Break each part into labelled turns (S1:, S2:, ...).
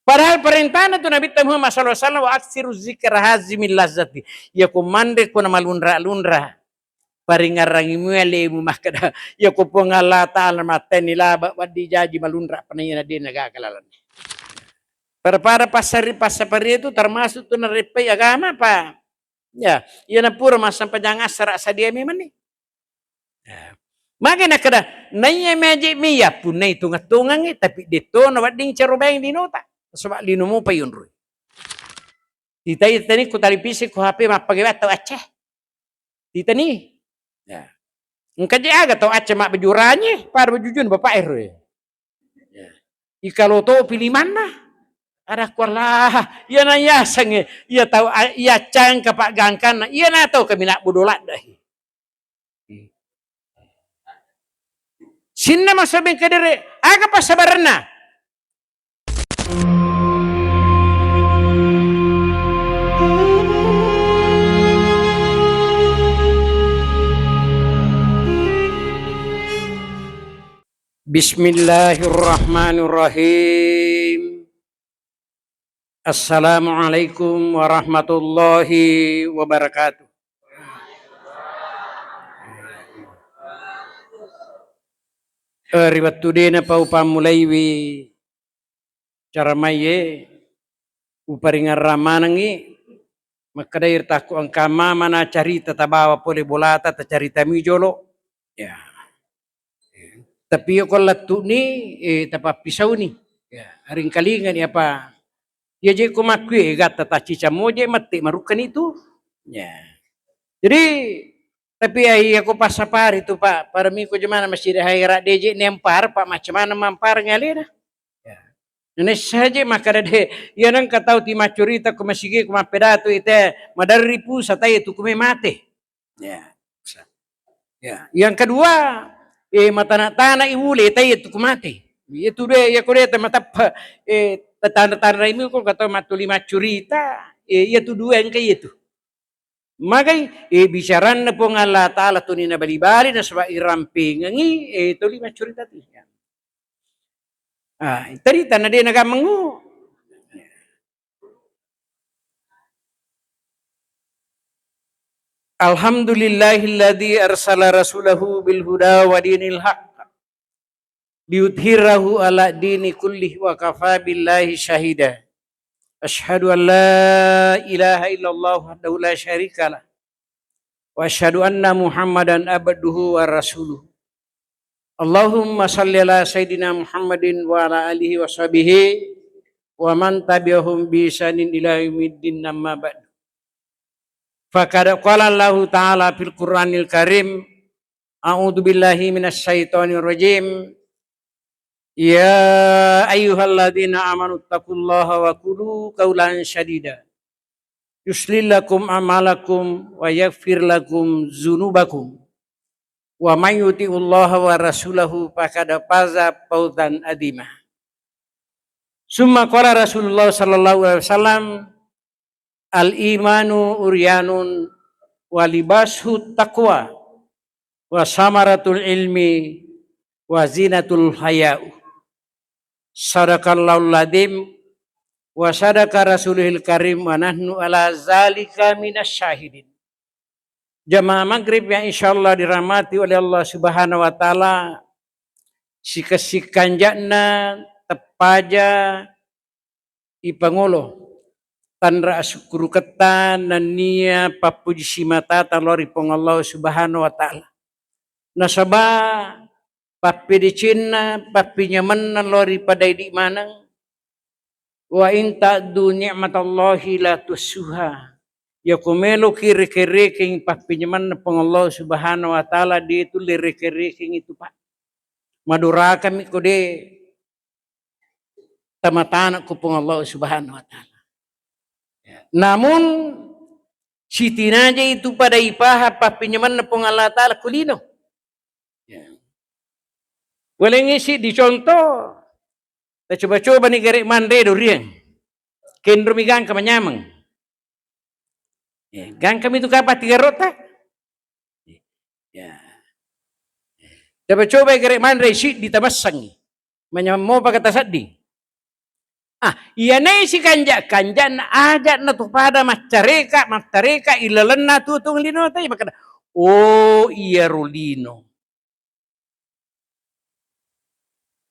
S1: Padahal perintah tu Nabi Muhammad SAW wa aksiru zikr hazimil lazati. Ya kumande ko na malunra-lunra. Paringarangi muele mu makada. Ya ko po nga Allah Ta'ala matenila wadi jaji malunra panayana din nagakalalan. Para pasapari itu termasuk tu narepai agama pa. Ya, ia na pura masam pajang asara sa dia memang ni. Ya. Maka nak kada naya meje miya pun na tungang tapi dito na wading cerobeng di nota. Sebab lino mo pa yun roy. Tita ni ko talipisi ko HP mapagawa tau aceh. Tita ni. Ya. Engka je aga tau aceh mak bajuranye para bajujun bapak roy. Ya. Ikalo to pilih mana? Ada kualah, ia na ya sange, ia tahu ia cang kapak gangkan, ia na tahu kami nak budolat dah. Sinna masabing kadere, aga pa sabarna. Bismillahirrahmanirrahim. Assalamualaikum warahmatullahi wabarakatuh. Riwat today na pa upamulaiwi cara maye uparingan ramanangi makadair taku ang kama mana carita tabawa pole bolata ta carita mijolo ya. Tapi yo kolatu ni tapa pisau ni ya haring kalingan ya pa ya je ko makui gata ta cica moje mati marukan itu ya. Jadi tapi ai aku pasapar itu Pak para miko jemana masih ada haira DJ nempar Pak macam mana mampar ngali dah. Ya. Ini saja maka ada ya nang katau ti macurita ko masigi ko mapedato ite madaripu satai itu kume mate. Ya. Ya, yang kedua matana-tana iwule tay itu kumate. Itu deh ya kore matap tanda-tanda ini ko katau matuli macurita itu dua yang kayak itu. Magai bisaran na po nga Allah Ta'ala to ni nabalibali na sa iramping ngi to lima curita ti. Tarita na din nagamangu. Alhamdulillahilladzi arsala rasulahu bil huda wa dinil haqq liyudhhirahu ala dini kullih wa kafa billahi syahida. Asyhadu an la ilaha illallah wahdahu la syarikalah wa asyhadu anna Muhammadan abduhu wa rasuluh. Allahumma salli ala sayyidina Muhammadin wa ala alihi wa sahbihi wa man tabi'ahum bi ihsanin ila yaumiddin amma ba'du. Faqad qala Allah Ta'ala fil Qur'anil Karim, a'udzu billahi minasy syaithanir rajim. Ya ayyuhalladzina amanu taqullaha wa qulu qawlan sadida. Yuslih lakum a'malakum wa yaghfir lakum dzunubakum. Wa may yuti'ullaha wa rasulahu faqad faza fawzan adzima. Summa qala Rasulullah sallallahu alaihi wasallam, al-imanu uryanun wa libashu taqwa wa samaratul ilmi wa zinatul haya'u. Sadaqallahul adzim wa sadaqa rasulihil karim wa nahnu ala zalika minasyahidin. Jamaah maghrib yang insyaallah dirahmati oleh Allah Subhanahu wa taala, sikasikanjana tepaja ipangolo tanra syukuru ketan nania papuji simata talori pong Allah Subhanahu wa taala. Nasaba papi di Cina, papi nyaman lori pada di manang. Wa inta du ni'matallahi la tusuha. Ya kumelo kiri-kiri king papi nyaman pong Allah Subhanahu wa taala di itu liri-kiri king itu Pak. Madura kami ko de tamatana ko pong Allah Subhanahu wa taala. Namun si tinaja itu pada ipaha papinyaman na pong Allah Ta'ala kulino. Walang isi dicontoh. Coba-coba ni gari mandre do riang. Kendro mi gang kamanyamang. Gang kami itu kapat 3 rota. Coba-coba gari mandre si ditamasang. Manyamang mo pagkatasad di. Iya na si kanja na aja na tu pada macareka ilalan na tutong lino tayo makada. Oh iya rolino.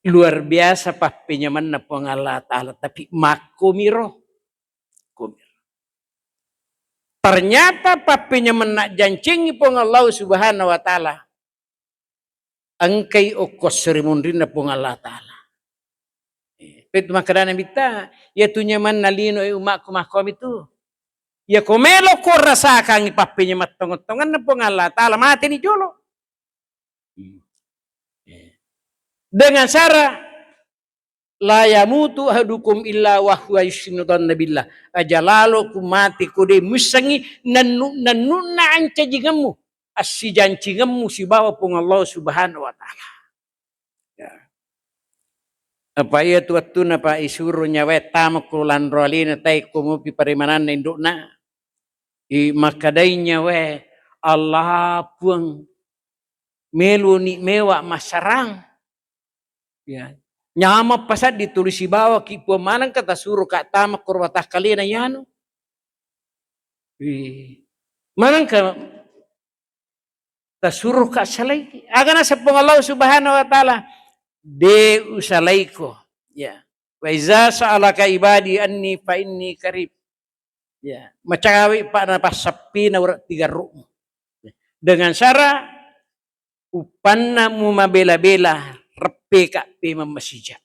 S1: Luar biasa pinyaman na po ang Allah Ta'ala tapi makumiro. Ternyata pinyaman na jancingi po ang Allah Subhanahu wa Ta'ala. Angkay o kosrimun rin na po ang Allah Ta'ala. Pero makadana bita, ya tu nyaman nalino ay umakumakom itu. Ya komelo ko rasa kang ipapinya matongot-tongan na po nga Allah Ta'ala mati ni Jolo. Dengan cara la yamutu ahadukum illa wa huwa yusyriku billah. Ajalalo kumati ko de musangi nanuna ang cajigamu. Asijancingamu si bawa po Allah Subhanahu wa Ta'ala. Apa iya tu waktu na pa isuro nyawe tamak kulan roli na tay kumupi parimanan na induk na. I makaday nyawe Allah puang melu ni mewa masarang. Ya. Nyama pasad ditulis si bawa ki puamanang kata suruh ka tamak kurwatah kali na yano. Manang ka tasuruh ka salay. Aga na sa Allah Subhanahu wa Ta'ala. De usalaiko ya wa iza sa'alaka ibadi anni fa inni qarib ya macawi pa na pasapi na urat 3 rumo dengan cara upanna mu mabela-bela repe ka pe masija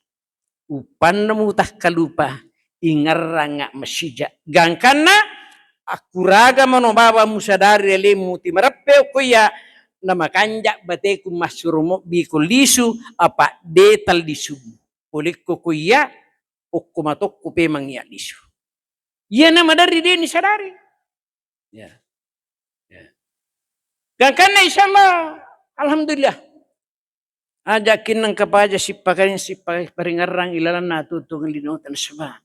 S1: upanna mu tah kalupa ingarra nga masija gangkana akuraga mano baba musadari lemu ti marappe ko ya na makanja bate kung masurumo bikol lisu apa detal lisu ulik ko kuya o kumatok ko pe mangya lisu yan na madari din ni sadari ya kan na inshallah alhamdulillah ajakin ng kapaja si paringarang ilalan na tutong linutan saba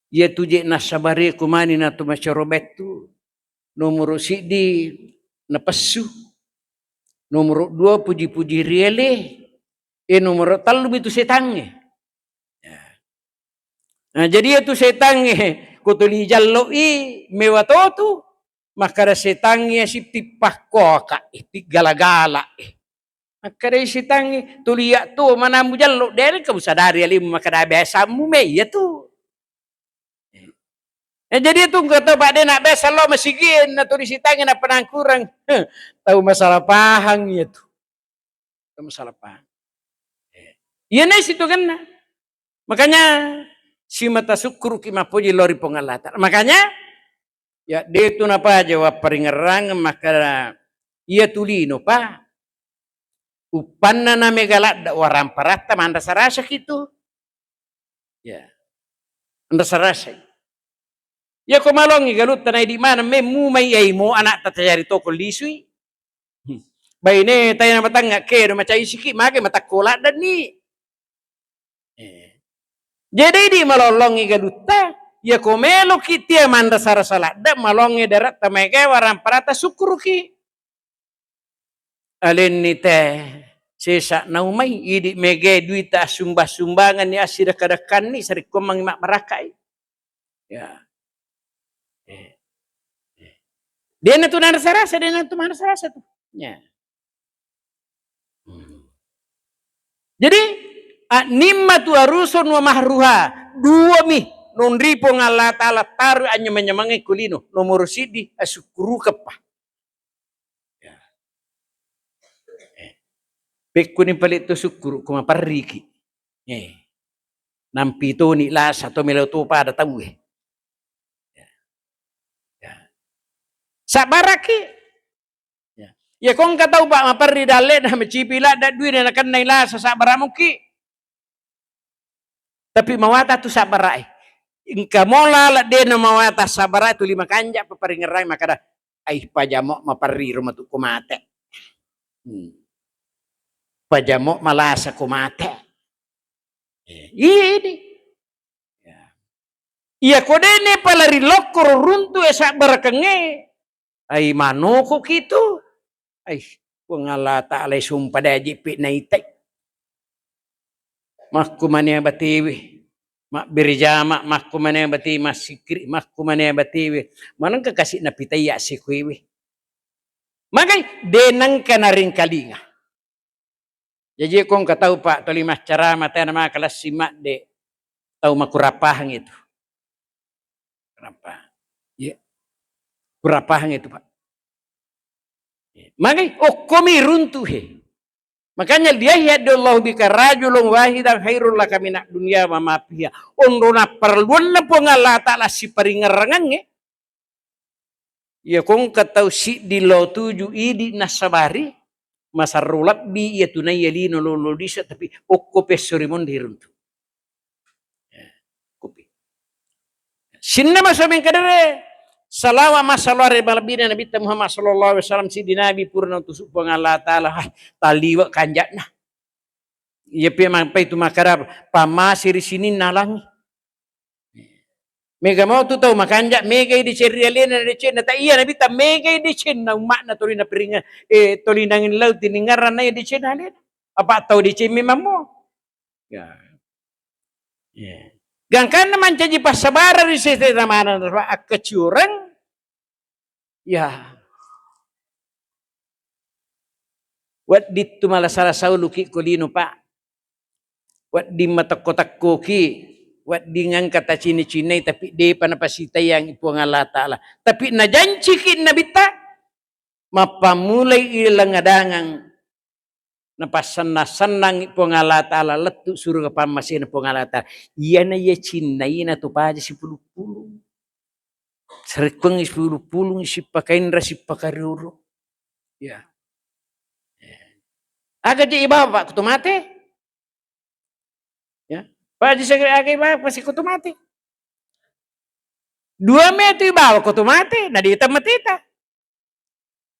S1: ya tuje na sabari kumani na tumasyarobetu nomoro sidi napasu nomor 2 puji-puji riele. Nomor 3 itu setange. Ya. Nah, jadi itu setange kutuli jalloi mewatotu makara setange si tipakko ka galagala. Makara setange tuliya tu manamu jallo dere ka sadari ali makara biasa mu me ya tu. Jadi itu kata Pak De nak biasa lo masigin na tulis setange na penangkurang. Tahu masalah pahang itu. Tahu masalah pahang. Iya na situ kan. Makanya si mata syukur ki mapuji lori pengalatan. Makanya ya dia itu napa jawab peringerang maka ia tulino pa. Upanna na megalat da waram parata manda sarasa gitu. Ya. Manda sarasa. Ya ko malongi galut tanay di mana mu may ay mo anak tatayari to ko lisui. Bayne tayo na matanga ke do macai siki make matakola dan ni. Jadi di malolongi galuta ya ko melo kitia manda sarasala da malongi darat tameke waram parata syukur ki. Alin ni teh sesa naumay idi mege duita sumbangan ni asida kadakan ni sari ko mangimak marakai. Ya. Dia na tu nanda sarasa, dia na tu mana sarasa tu. Ya. Jadi nimma tu arusun wa mahruha dua mi non ripo ngala ta'ala taru anya menyamangi kulino nomor sidi asukuru kepa. Ya. Pekku ni palit tu sukuru kuma pariki. Nampi tu ni la satu melo tu pada tahu sabaraki. Ya kong katau pak mapari dalet na macipila da duit na kan naila sa sabaramuki. Tapi mawata tu sabarai. Ingka mola la de na mawata sabarai tu 5 kanja paparingerai makada ay pajamo mapari rumah tu kumate. Pajamo malasa kumate. Ini. Iya kodene palari lokor runtu esa barakenge. Ay manoko gitu. Ay pengala ta'ala sumpah daji pi naitek. Maku mania batiwi. mak berjama mak kumane bati masikri mak kumane bati manang kakasih na pitaya si kuwi magai denang kanaring kalinga jadi kong katau pak toli mas cara mata nama kelas simak de tau makurapahang itu kenapa ya kurapahang itu pak magai komi runtuh makanya dia yadallahu bika rajulun wahidan khairul laka minak dunia wa ma fiha. Undona perluan na po nga Allah ta'ala si paringarangan ya kung kataw si di lo tuju idi nasabari masarulap bi ya tunay yalino lolo disa tapi okko pesorimon diruntu. Kopi. Sinna masabing kadare salawa masalware balabina Nabi Muhammad sallallahu alaihi wasallam si dinabi purna tusuk pang Allah ta'ala taliwa kanjatna. Iya pe mampai tu makara pamasir sini nalang. Mega mau tu tahu makanja mega di cerialena di cena ta iya Nabi ta mega di cena makna toli na peringa toli nangin laut tiningaran na di cena le. Apa tahu di cena memang mo. Ya. Ya. Gangkan naman jadi pasabara di sete namana akacurang. Ya. Wat ditu malah salah sauluki kulino pa. Wat di mata kotak koki. Wat di ngangkata cini-cini tapi di panapasita yang ipu Allah Ta'ala. Tapi najanjikin nabita. Mapamulay ilang adangang. Napasanang ipu Allah Ta'ala. Letuk suruh kapamasin ipu Allah Ta'ala. Iya na iya cinai na tu paja si puluh-puluh. Serikong si puluh-puluh si pakain rasi pakaruro. Ya. Agak di ibawa pak kutu mati. Ya. Pak di segera agak ibawa pasi kutu mati. 2 meter ibawa kutu mati. Nah di hitam matita.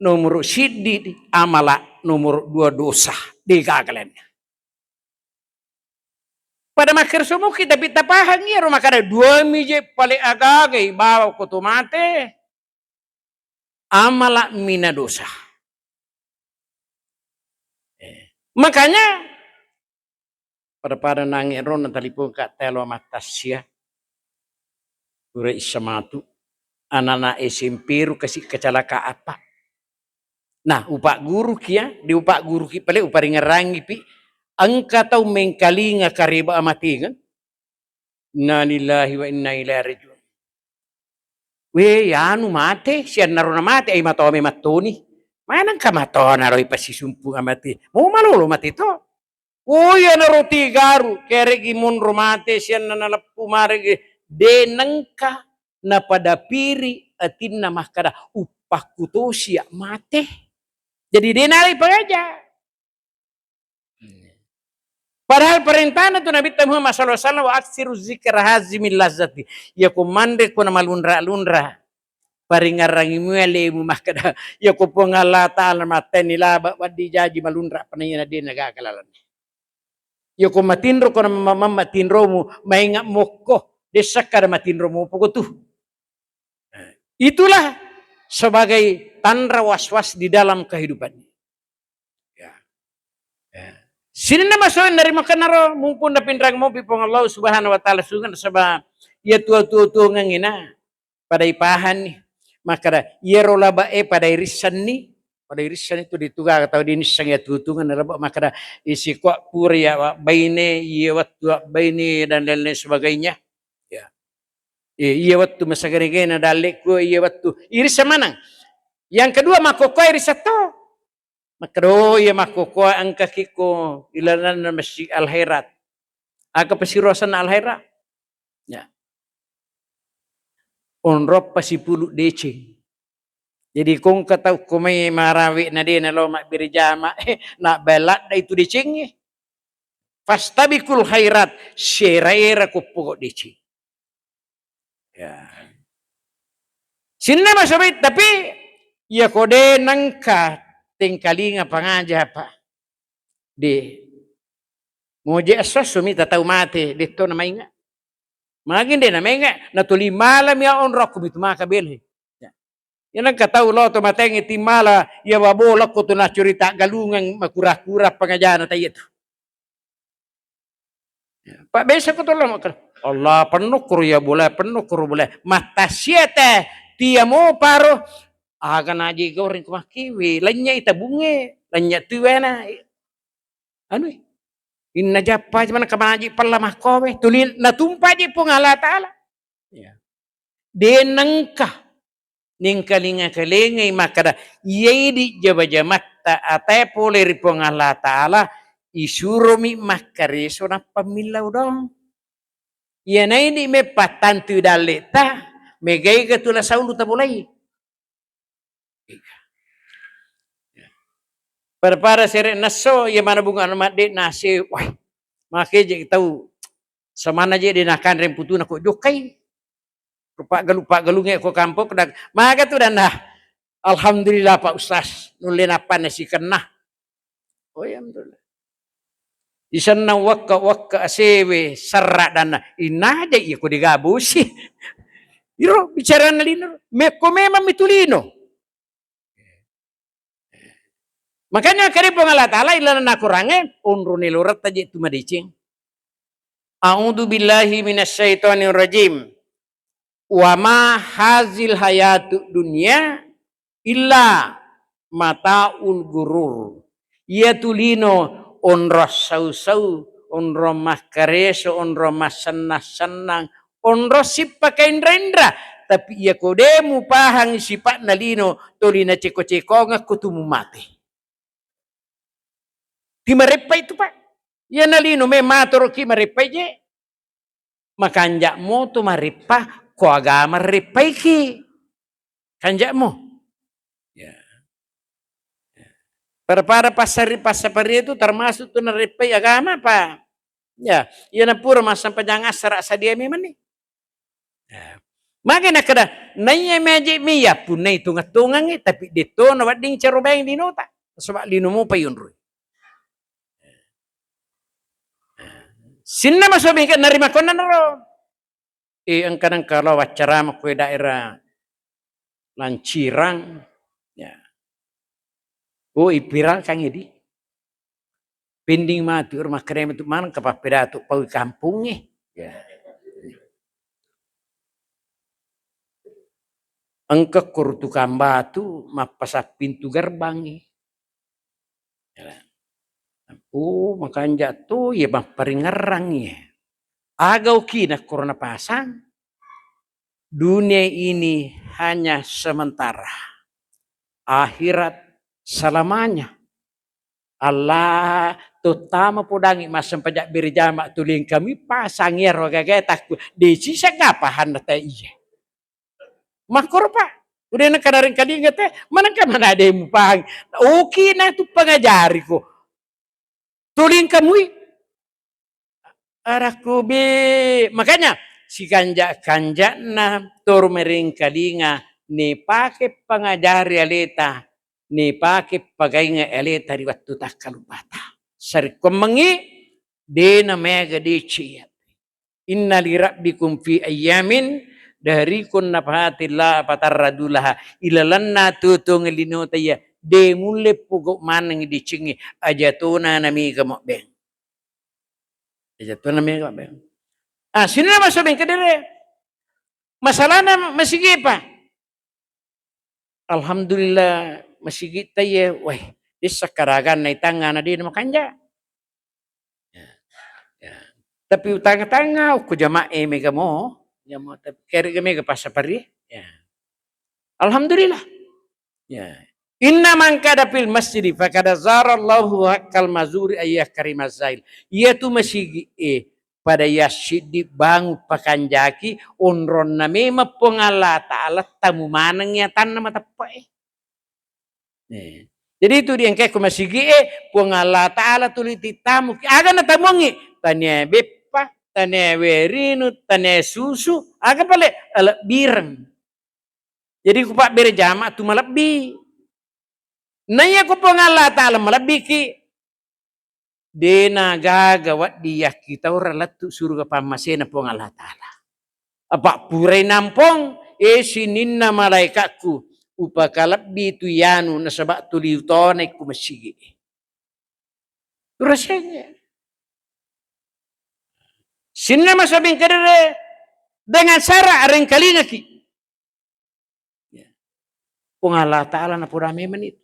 S1: Nomor sidi amala nomor 2 dosa di kagalannya. Pada makir sumuki tapi tapahang iya rumah kada 2 mije paling agak ibawa kutu mati. Amala mina dosa. Makanya pada nangin ron talipong ka telo matasya ure isamatu anak-anak SMP kasih kecelakaan apa nah upak guru kia di upak guru ki pale upari ngarangi pi angka tau mengkalinga kariba amati kan inna lillahi wa inna ilaihi rajiun we anu mate sian naruna mate ay matome matoni manang kamatona roi pasisumpu amati mau malolo mati to oh ya na roti garu kere gimun rumate sian na nalapu maregi denangka na padapiri atin na mahkada upah kutosia mate jadi denari pengaja padahal perintah tu Nabi Muhammad sallallahu alaihi wasallam wa aksiru zikra hazimil lazzati ya komande ko na malunra paringarangi muele mu mahkada ya ko pongala ta'ala mateni laba wadi jaji malunra panayana de nagakalalan ya ko matinro ko na mamma tinro mu mainga mokko desakar matinro mu pokotu itulah sebagai tanda was-was di dalam kehidupan ya sini nama soal dari makan naro mumpun na pindrang mo pipong Allah subhanahu wa ta'ala sungan sabab ya tua-tua ngangina pada ipahan ni maka yero laba pada irisan ni pada irisan itu dituga atau dinisang ya tutungan laba maka isi kuat puri ya baine iya waktu baine dan lain-lain sebagainya ya iya waktu masagana dalek ko iya waktu irisan mana yang kedua makoko irisan to makro ya makoko angka kiko ilanan masjid al-khairat aga pasirosan al-khairat ya onrop pasipulu decing. Jadi kung kataw kumay marawi na din na lomak birjama na belat na itu decing fastabikul khairat syeraira kupuko decing. Ya. Sinna masabit tapi ya kode nangka tingkalinga pangaja pa di moje asas sumi tatau mate dito na mainga. Magin din na mainga natuli malam ya onrok kumitu makabili. Yan ang kataw lo tumateng itimala ya wabolak ko to na curita galungang makura-kura pangaja na tayo ito. Pak besa ko to lang Allah penuh kuru ya boleh, penuh kuru boleh. Mata siete tia mo paro. Agan aji goreng kumah kiwi. Lanya ita bunge. Lanya tuwena. Anu. Inna japa mana kamaji pala mahkowe. Tulin na tumpa ji pung Allah Ta'ala. Ya. Denengkah. Ningkalinga kalinga makada. Yedi jaba mata ate pole ripong Allah Ta'ala. Isurumi makareso na pamilaw dong. Yan ay ni me patantu dalita. Megay katula sa ulo tabulay. Para sere naso ya mana bunga anak de nasi wah make je tahu samana je dinakan rem putu nak jokai pak galunge ko kampung dak maka tu dan dah alhamdulillah Pak Ustaz nulen apa nasi kena oh ya alhamdulillah di sana wakka asewe serak dan ina aja iya ko digabusi iro bicara nalino me ko memang mitulino. Makanya kari Allah Ta'ala ilan na kurange unru nilurat taji tu madicing. A'udzu billahi minasyaitonir rajim. Wa ma hazil hayatu dunya illa mataul gurur. Ya tulino onro sau onro makareso onro masenang onro sipakai indra tapi ia kodemu pahang sifat nalino tolina ceko-ceko ngakutumu mati. Ki marepay itu Pak. Ya nalino may matoro ki marepay je. Makanja mo to maripa ko agama repay ki. Kanja mo. Ya. Para pasapari itu termasuk tu narepay agama Pak. Ya, yan na puro masang pajangas sara sa diya mi man ni. Ya. Maka na kada naya meje miya punay tungat-tungang tapi dito na wading charubay dinota. Sebab lino mo pa yun ro. Sinna masabi ka narima ko na naro. Ang kanang kalau acara mo ko daerah Lancirang. Ya. Oh ipiral kang idi. Pending mati rumah krem itu mana kapapeda tu pau kampung ya. Angka kurtu kambatu mapasak pintu gerbang ya. Oh makanya jatuh ya bang peringerang ya. Agau kina korona pasang. Dunia ini hanya sementara. Akhirat selamanya. Allah tutama podangi masam pajak berjama tuling kami pasang ya roga takut. Desi sagapahan nata iya. Makor Pak. Udah nak kadaring kali ingat mana ada yang pahang. Oke na tu pengajari ko. Tuling kamu araku be makanya si kanja na tur mering kalinga ni pake pengajari aleta ni pake pagainga aleta di waktu tak kalubata sari komengi dena mega diciyat inna li rabbikum fi ayyamin dari kun nafahatillah patarradulah ilalanna tutung linotaya de mulle pugok manang dicingi ajatuna nami gamok beng jatuh namanya apa? Sini nama sobeng kedere. Masalahnya masih apa? Alhamdulillah masih kita ya. Wah, di sekaragan naik tangan ada di makanja. Ya. Tapi utang-tanga aku jamaah mega mo, jamaah tapi kira mega pasapari. Ya. Alhamdulillah. Ya. Inna man kada fil masjid fa kada zarallahu haqqal mazuri ayyah karimazail. Ia tu masih pada yasidi bangu pakanjaki onron na mema pengala ta'ala tamu manang ya tanam matapa Jadi itu dia kayak kumasigi pengala ta'ala tuliti tamu aga na tamongi tanya bepa tanya werinu tanya susu aga pale ala bireng. Jadi ku pak berjama tu malabi. Naya ku pengala ta'ala malabi ki dena gaga wat dia kita ora latu surga pamasena pong Allah Ta'ala. Apa purai nampong sininna malaikatku upakalabbi tu yanu nasabak tu liutone ku masigi. Rasanya. Sinna masabing kadere dengan cara areng kalinga ki. Kung Allah Ta'ala na purame manit.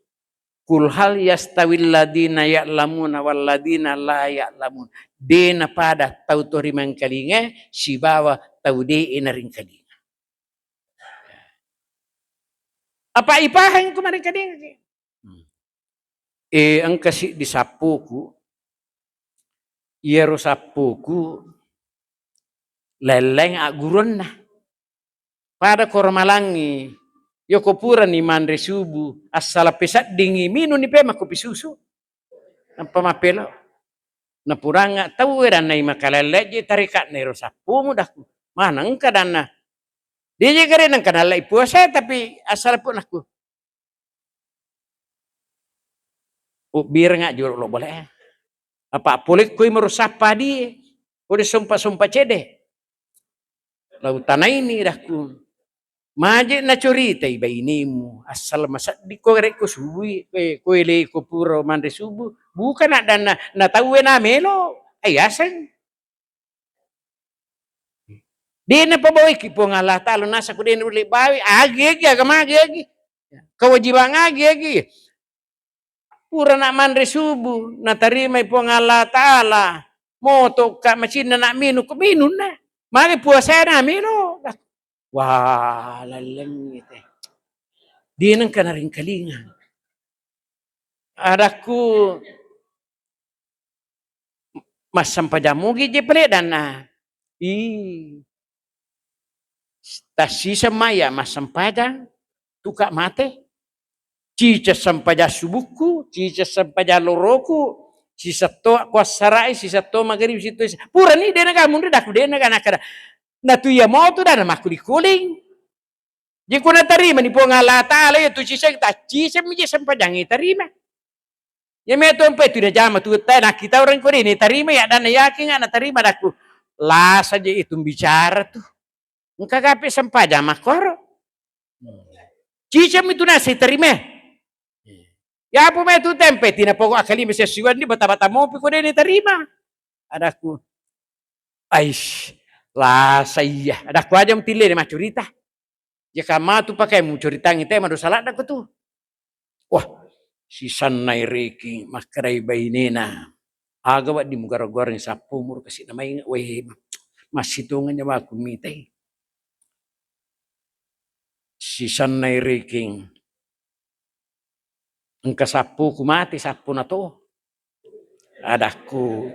S1: Kul hal yastawil ladina ya'lamuna wal ladina la ya'lamun. De na pada tau torimang kalinga, si bawa tau de inaring kalinga. Apa ipahan ko maring kalinga? Ang kasi di sapuku, iero sapuku, leleng aguron na. Pada kormalangi, yoko pura ni mandre subu, asala pesat dingi minu ni pema kopi susu. Nampa mapelo. Na puranga tau eran na imakalaleje tarikat na ero sapu mo daku. Manang kadan na. Di je kare nang kanalay puasa tapi asal po naku. Bir nga juro lo boleh. Apa polik ko'y merusak padi. Kode sumpa-sumpa cede. Lautan na ini daku. Maje na curita iba inimu. Asal masak di kore ko subuhi. Ko'y le ko puro mande subuh. Bukan ada na tahu na melo. Ayasan. Di na pabawi ki po nga Allah Ta'ala nasa ko din ulit bawi. Agi-agi, agama-agi-agi. Kewajiban agi-agi. Pura na mandre subuh, natarima po ang Allah Ta'ala. Moto ka masin na minu, kuminun na. Mari puasa na minu. Wah, lalangit eh. Di nang ka na rin kalinga. Adaku, masampadamugi je pala dan na. Tasisa maya masampada, tuka mate. Cica sampaja subuku, cica sampaja loroku, sisa to kuasarai, sisa to magrib situ. Pura ni dena kamu dah aku dena kan akada. Na tu ya mau tu dah maku di kuling. Jika na tarima ni po nga Allah Ta'ala ya tu sisa kita cica mija sampajang tarima. Ya me to empe tu dah jama tu na kita orang ko ni tarima ya dan yakin na tarima daku. Lah saja itu bicara tu. Engkau kape sampaja makor. Cica itu nasi tarima. Ya po may tu tempe, tinapoko akali masasiwan ni bata-bata mo, piko din itarima. Adaku, ay, lasaya. Adaku aja mtili ni macurita. Jika matu pakai mu curita ngite madu salat aku tu. Wah, si sanay reki makaray bainena. Aga wat di mugar-goreng sapu mur kasi namay weh masitungan niya aku mitay. Si sanay reki ang kasapu kumati sapu na to. Adaku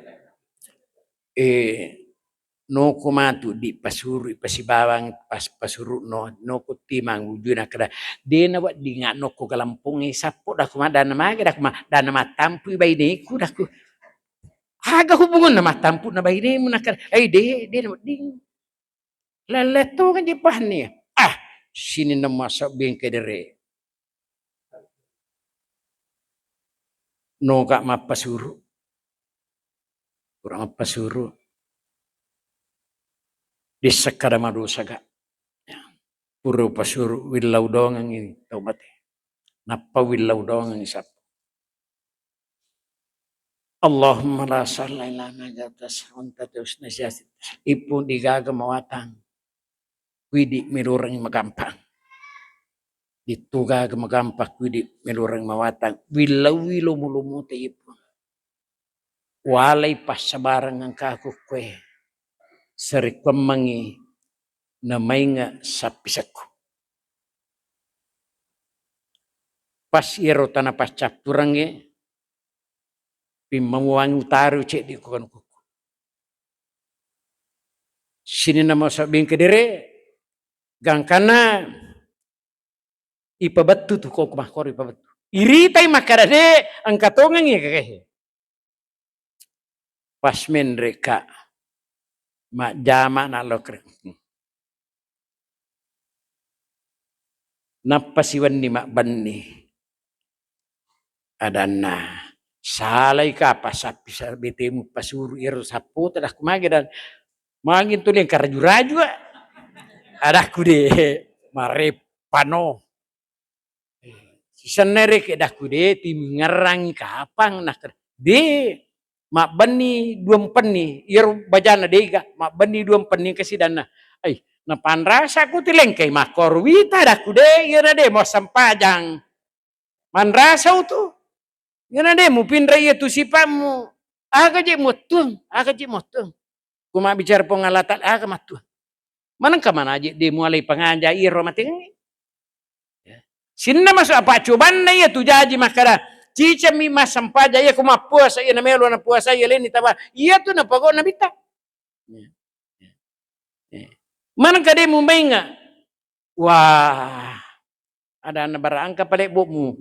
S1: no kumatu di pasuru pasibawang pas pasuru no kutimang wujud na kada de na wat di nga no ko kalampung sapu dah kumada na magi dah kuma dan na matampu bayi ku dah ku aga hubungan na matampu na bayi mo na kada ay de na ding laleto kan di pahni sini na masak bengke dere no kak mapasuru kurang mapasuru di sekada madu saga puro pasuru willau dongang ini tau mati napa willau dongang isap Allahumma la salli la magatas unta terus nasiasit ipun digaga mawatang widi mirurang magampang dituga magampang widi mirurang mawatang willau mulumuti ipun walay pasabarang ang kakukwe sarikwamangi na may nga sa pisako. Pas iro tanah pas capturange pimamuang utaru cek di kukan kuku. Sini nama sabing kedere gang kana ipabatu tu kok makor ipabatu. Iritai makarade angkatongan ya kakek. Pas menreka mak jama na lokre. Napasiwan ni mak bani adana salay ka pasapi sa betemu pasuru iro sapu tadah kumagi dan mangin tuling karaju-raju adahku de marepano sisanere ke dahku de tim ngerangi kapang nak de mak bani duam penni ir bajana dega mak bani duam penni kasidana ai na panrasa ku tilengkai makor wita daku de ira de mo sampajang manrasa tu ira de mu pinra ia tu sipamu aga je motung kuma bicara pengalatan aga matu manang ka mana aje de mulai penganja iro mati sinna masuk apa coban na ia tu jaji makara cica mi masampaja ia kuma puasa ia na melo na puasa ia leni taba ia tu na pago na bita manang ka de mu mainga wah ada na barangka pale bomu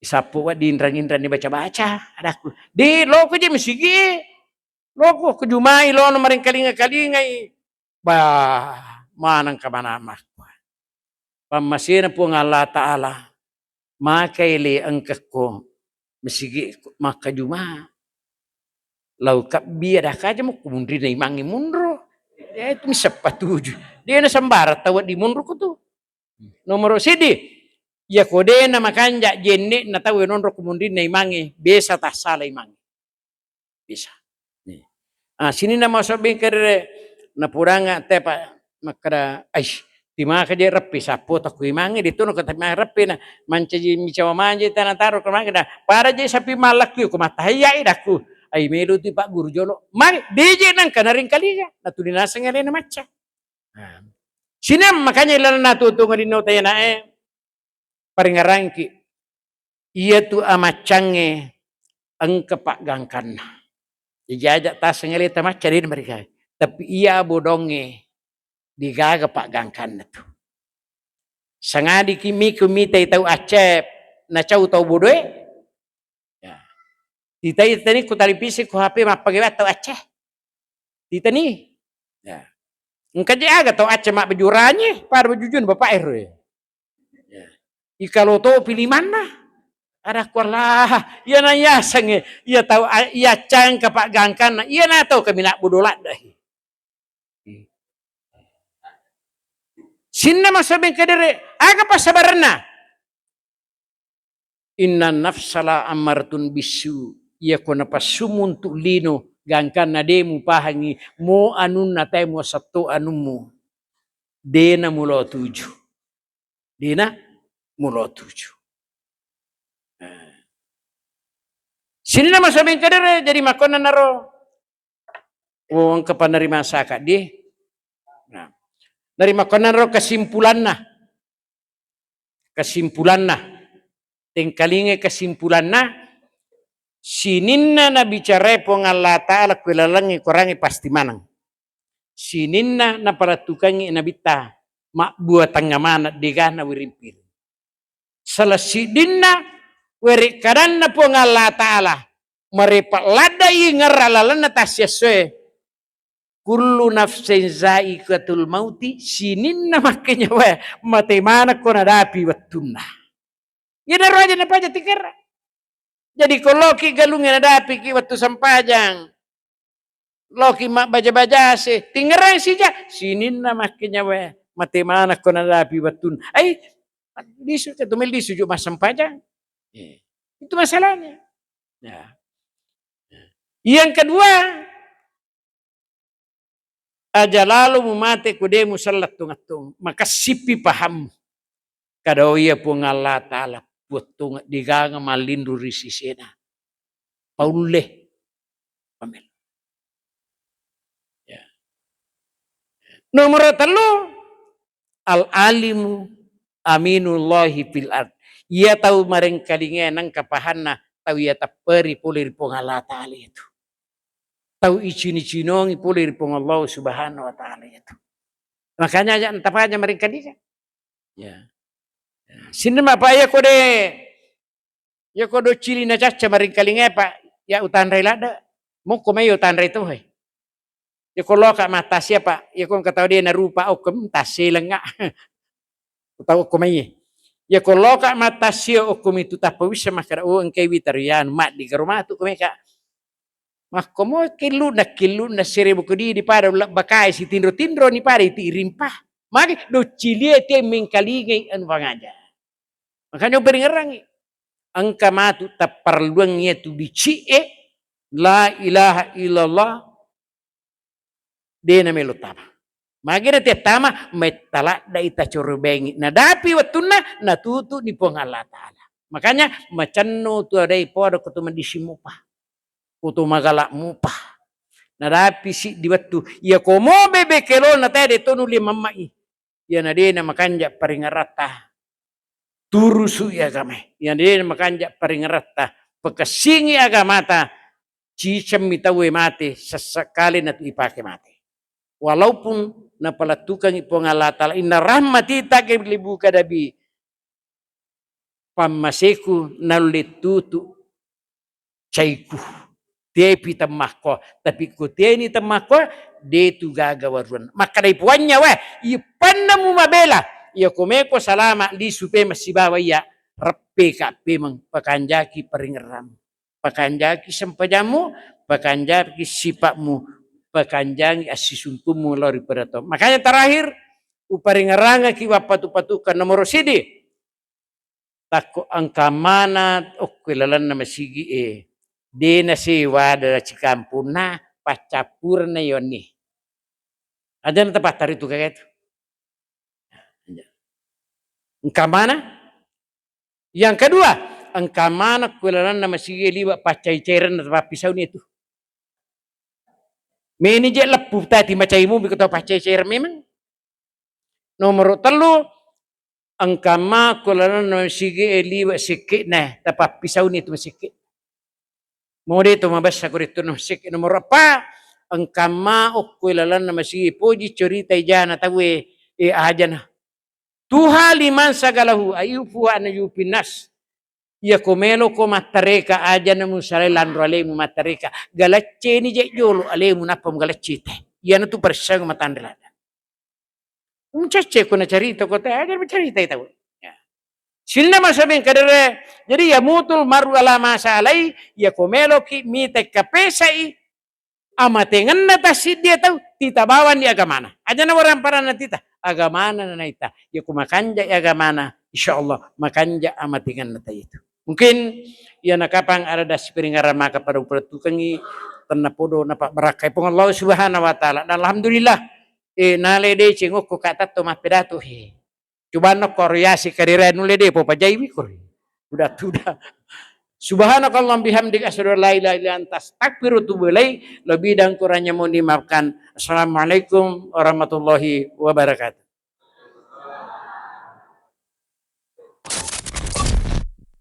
S1: isapu wa di indran-indran ni baca-baca adaku di loko je misigi loko kejumai lo no maring kalinga-kalingai bah manang ka mana mah pamasina po ng Allah Ta'ala makaili ang kako masigi makajuma lau kabia dah kaja mo kumundi na imangi munro itu misapatuju dia na sambara tawad di munro ko to nomor sidi ya kode na makanja jenne na tahu nonro kumundi na imangi besa tak salah imangi bisa sini na masabing kere na puranga tepa makara aish timaka je rapi sapo taku imangi dito no kata rapi na mancaji micawa manje tanah taruh kemana dah para je sapi malak ku matahaya idaku ai melu ti Pak Guru Jolo mari DJ nang kanaring kaliga natulina sangale na maca sinem makanya ilan natutungan di nota na paringarangki iya tu amacange ang kapagangkan ijajak tas sangale ta maca din mereka tapi iya bodonge digaga pak gangkan na to sangadi kimi kumite tau acep na cau tau bodoe ya titani tani ku talipisi ku HP mapagawa tau aceh titani ya engka je aga tau aceh mak bejuranye par bejujun bapak ya ikalo to pilih mana ada kualah iya na ya sange iya tau iya cang ka pak gangkan iya na tau kami nak bodolat dah sinna masabing kadere aga pasabarna inna nafsala amartun bisu iya kona pasumun tu lino gangkan na demu pahangi mo anun na tayo mo satu anumu dena mulo tuju sinna masabing kadere jadi makona naro wong kapanarima saka di dari makanan ro kesimpulanna tingkalinge kesimpulanna sininna na bicara po ng Allah Ta'ala kulalangi kurangi pasti manang sininna na paratukangi nabita makbuat tangamana digana wirimpir salasidinna wiri karanna po ng Allah Ta'ala maripaladai ngaralalan na tasyaswe kullu nafsin za'iqatul mauti sinin na makanya wa matemana ko nadapi wattunna ida roja na paja tikara jadi kalau ki galungnya nadapi ki wattu sampajang loki mak baja-baja se tingeran sija sinin na makanya wa matemana ko nadapi wattun ai disu tu mel disu ju mas sampajang itu masalahnya ya yang kedua aja lalu mumate kude musallat tungatung maka sipi paham kadau ia pun Allah Ta'ala putung digaga malindu risisena paule pamel ya nomor 3 al alimu aminullahi fil ard ia tahu mareng kalinga nang kapahanna tahu ia taperi pulir pun Allah Ta'ala itu tahu icini-cinongi pulir pun Allah Subhanahu wa Ta'ala itu. Makanya aja entah aja mereka dia. Ya. Sini apa ya kode ciri na caca mereka linga pak ya utan relada mau komai utan itu he. Ya kalau kak mata siapa ya kau kata dia na rupa okem tasi lengak. Tahu komai. Ya kalau kak mata siapa okem itu tak bisa makar engkai witarian mat di rumah tu komai kak. Mah komo kilu na seribu kudi di pada bakai si tindro ni pada itu irimpah. Mari do cilie te mengkalingai an wangaja. Makanya beringerangi. Angka matu taparluangnya tu bici La ilaha illallah de na melutama. Magina ti tama metala da ita curubengi. Na dapi watuna na tutu di pong Allah Ta'ala. Makanya macanno tu adai podo kutu mandisimupa. Kutu magala mupa. Na dapi si di watu. Ya komo bebe kelo na tade tonu li mamai. Ya na de na makanja paringarata. Turusu ya game. Ya de na makanja paringarata. Pekasingi agamata. Cicam mitawe mate sesekali na tu ipake mate. Walaupun napalatukan ipong Allah Ta'ala inna rahmati takim libu kadabi pamaseku nalitutu caiku tepi temahko tapi ku teni temahko de tu gagawaruan maka dai puanya weh ipanna mu mabela ya komeko salama di supe masibawa ya reppe kape mang pakanjaki peringeram pakanjaki sempajamu pakanjaki sipakmu pakanjangi asisumpumu lori perato. Makanya terakhir uparingaranga ki wapatu-patukan nomor sidi. Tako angka mana okwilalan na masigi de na si wada cikampuna pacapur na yoni. Ada na tepat tari tu kaget. Angka mana? Yang kedua, angka mana okwilalan na masigi liwa pacai-cairan na tepat pisau ni itu. Meni je lepuh tadi macaimu bikau pacai cair memang. Nomor telu angkama kulanan sigi liwa sikit nah tapak pisau ni tu sikit. Mode tu mabas aku itu sikit nomor apa angkama okulalan nama sigi poji cerita jana tawe ajana. Tuha liman sagalahu ayufu an yupinas. Ya komelo ko matareka aja namu sare landro alemu matareka galacce ni je jolo alemu napam galacce te yana tu persang matandela cece ko na cerita ko te aja bercerita itu ya silna masaben kadere jadi ya mutul maru ala masalai ya komelo ki mite kapesai amatengan na tasidya tau tita bawan di agamana aja na orang parana tita agamana na ita ya kumakanja agamana insyaallah makanja amatengan na itu. Mungkin ya nakapang ada das piringaran maka pada pertukangi tenapodo napak berakai pun Allah Subhanahu wa taala. Dan alhamdulillah nalede cengok ko kata to mapedato he. Coba no koreasi karira nulede po pajai mikor. Udah. Subhanakallah bihamdika asyhadu an la ilaha illa anta astaghfiruka wa atubu ilaik. Lebih dan kurangnya mohon dimaafkan. Assalamualaikum warahmatullahi wabarakatuh.